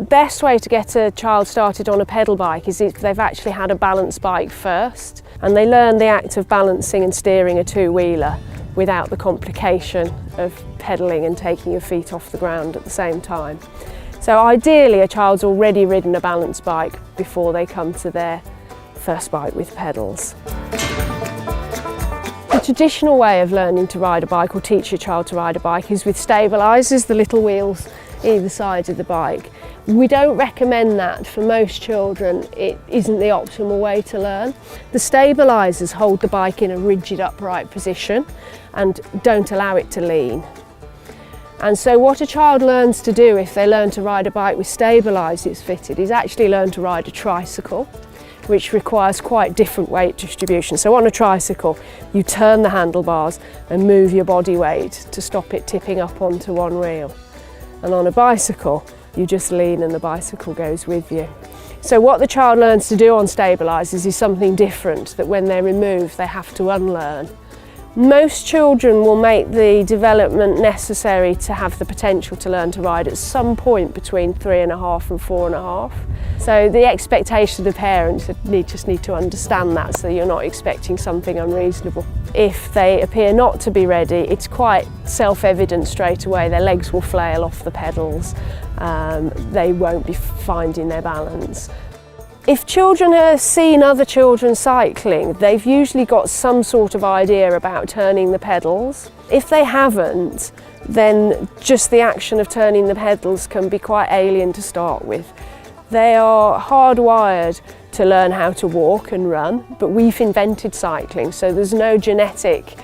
Best way to get a child started on a pedal bike is if they've actually had a balance bike first, and they learn the act of balancing and steering a two-wheeler without the complication of pedalling and taking your feet off the ground at the same time. So ideally a child's already ridden a balance bike before they come to their first bike with pedals. The traditional way of learning to ride a bike or teach your child to ride a bike is with stabilisers, the little wheels either side of the bike. We don't recommend that for most children. It isn't the optimal way to learn. The stabilisers hold the bike in a rigid upright position and don't allow it to lean. And so what a child learns to do if they learn to ride a bike with stabilisers fitted is actually learn to ride a tricycle, which requires quite different weight distribution. So on a tricycle, you turn the handlebars and move your body weight to stop it tipping up onto one wheel. And on a bicycle, you just lean and the bicycle goes with you. So what the child learns to do on stabilisers is something different that when they're removed, they have to unlearn. Most children will make the development necessary to have the potential to learn to ride at some point between 3.5 and 4.5. So the expectation of the parents just need to understand that, so you're not expecting something unreasonable. If they appear not to be ready, it's quite self-evident straight away. Their legs will flail off the pedals, they won't be finding their balance. If children have seen other children cycling, they've usually got some sort of idea about turning the pedals. If they haven't, then just the action of turning the pedals can be quite alien to start with. They are hardwired to learn how to walk and run, but we've invented cycling, so there's no genetic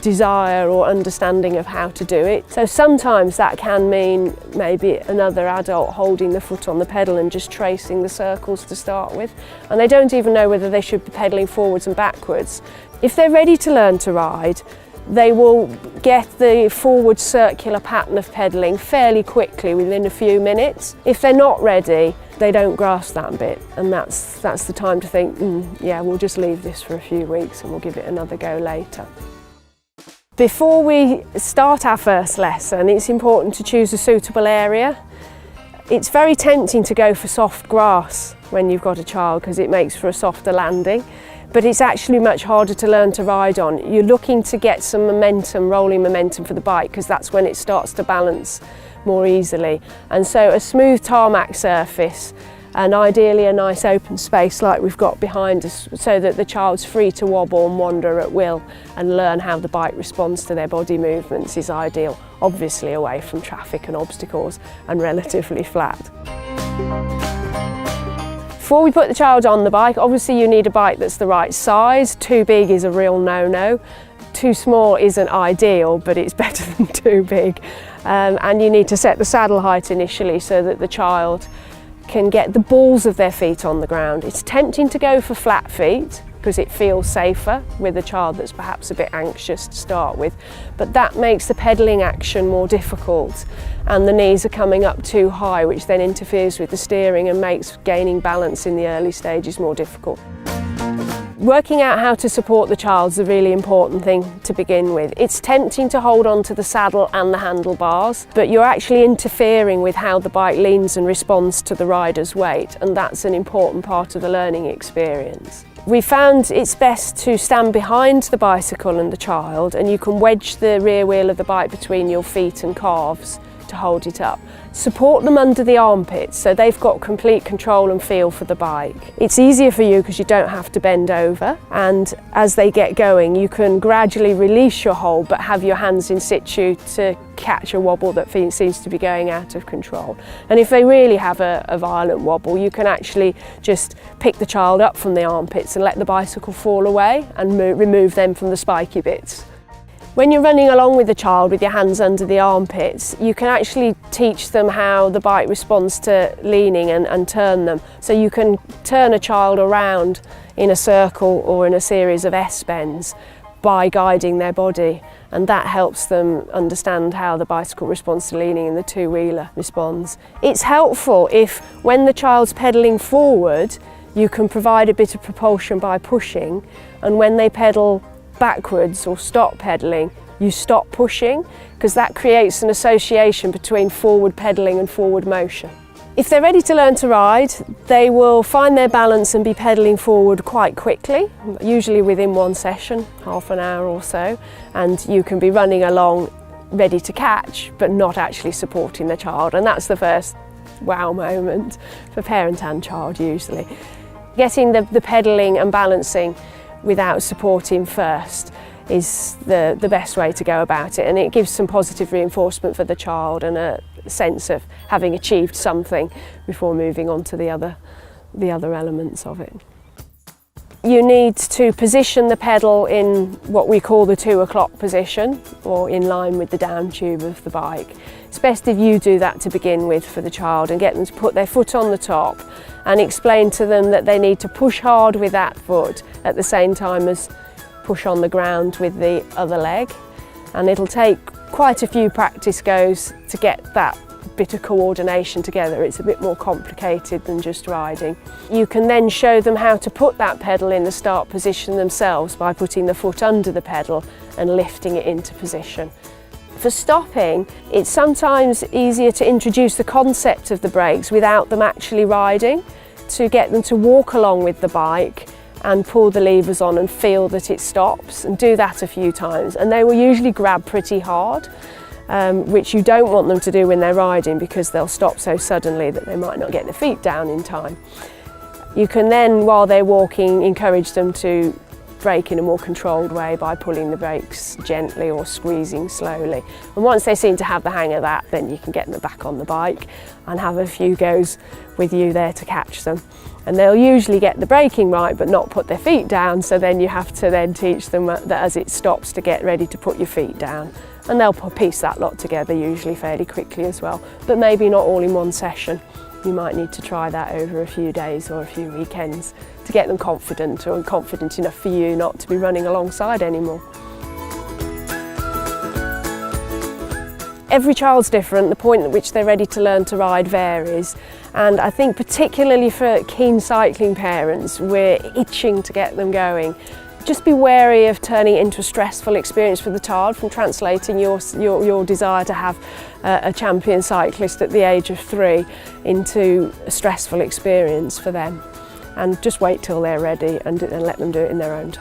desire or understanding of how to do it. So sometimes that can mean maybe another adult holding the foot on the pedal and just tracing the circles to start with, and they don't even know whether they should be pedalling forwards and backwards. If they're ready to learn to ride, they will get the forward circular pattern of pedalling fairly quickly within a few minutes. If they're not ready, they don't grasp that bit, and that's the time to think, yeah, we'll just leave this for a few weeks and we'll give it another go later. Before we start our first lesson, it's important to choose a suitable area. It's very tempting to go for soft grass when you've got a child because it makes for a softer landing, but it's actually much harder to learn to ride on. You're looking to get some momentum, rolling momentum for the bike, because that's when it starts to balance more easily. And so a smooth tarmac surface, and ideally a nice open space like we've got behind us, so that the child's free to wobble and wander at will and learn how the bike responds to their body movements, is ideal, obviously away from traffic and obstacles and relatively flat. Before we put the child on the bike, obviously you need a bike that's the right size. Too big is a real no-no. Too small isn't ideal, but it's better than too big. And you need to set the saddle height initially so that the child can get the balls of their feet on the ground. It's tempting to go for flat feet because it feels safer with a child that's perhaps a bit anxious to start with, but that makes the pedalling action more difficult, and the knees are coming up too high, which then interferes with the steering and makes gaining balance in the early stages more difficult. Working out how to support the child is a really important thing to begin with. It's tempting to hold on to the saddle and the handlebars, but you're actually interfering with how the bike leans and responds to the rider's weight, and that's an important part of the learning experience. We found it's best to stand behind the bicycle and the child, and you can wedge the rear wheel of the bike between your feet and calves to hold it up. Support them under the armpits so they've got complete control and feel for the bike. It's easier for you because you don't have to bend over, and as they get going you can gradually release your hold but have your hands in situ to catch a wobble that seems to be going out of control. And if they really have a violent wobble, you can actually just pick the child up from the armpits and let the bicycle fall away and remove them from the spiky bits. When you're running along with the child with your hands under the armpits, you can actually teach them how the bike responds to leaning and turn them. So you can turn a child around in a circle or in a series of S-bends by guiding their body, and that helps them understand how the bicycle responds to leaning and the two-wheeler responds. It's helpful if, when the child's pedalling forward, you can provide a bit of propulsion by pushing, and when they pedal backwards or stop pedalling, you stop pushing, because that creates an association between forward pedalling and forward motion. If they're ready to learn to ride, they will find their balance and be pedalling forward quite quickly, usually within one session, half an hour or so, and you can be running along ready to catch but not actually supporting the child, and that's the first wow moment for parent and child usually. Getting the pedalling and balancing without supporting first is the best way to go about it, and it gives some positive reinforcement for the child and a sense of having achieved something before moving on to the other elements of it. You need to position the pedal in what we call the 2 o'clock position, or in line with the down tube of the bike. It's best if you do that to begin with for the child and get them to put their foot on the top and explain to them that they need to push hard with that foot at the same time as push on the ground with the other leg. And it'll take quite a few practice goes to get that bit of coordination together. It's a bit more complicated than just riding. You can then show them how to put that pedal in the start position themselves by putting the foot under the pedal and lifting it into position. For stopping, it's sometimes easier to introduce the concept of the brakes without them actually riding, to get them to walk along with the bike and pull the levers on and feel that it stops, and do that a few times. And they will usually grab pretty hard, which you don't want them to do when they're riding, because they'll stop so suddenly that they might not get their feet down in time. You can then, while they're walking, encourage them to brake in a more controlled way by pulling the brakes gently or squeezing slowly. And once they seem to have the hang of that, then you can get them back on the bike and have a few goes with you there to catch them. And they'll usually get the braking right but not put their feet down, so then you have to then teach them that as it stops to get ready to put your feet down. And they'll piece that lot together usually fairly quickly as well, but maybe not all in one session. You might need to try that over a few days or a few weekends to get them confident, or confident enough for you not to be running alongside anymore. Every child's different. The point at which they're ready to learn to ride varies, and I think particularly for keen cycling parents, we're itching to get them going. Just be wary of turning it into a stressful experience for the child, from translating your desire to have a champion cyclist at the age of 3 into a stressful experience for them. And just wait till they're ready and let them do it in their own time.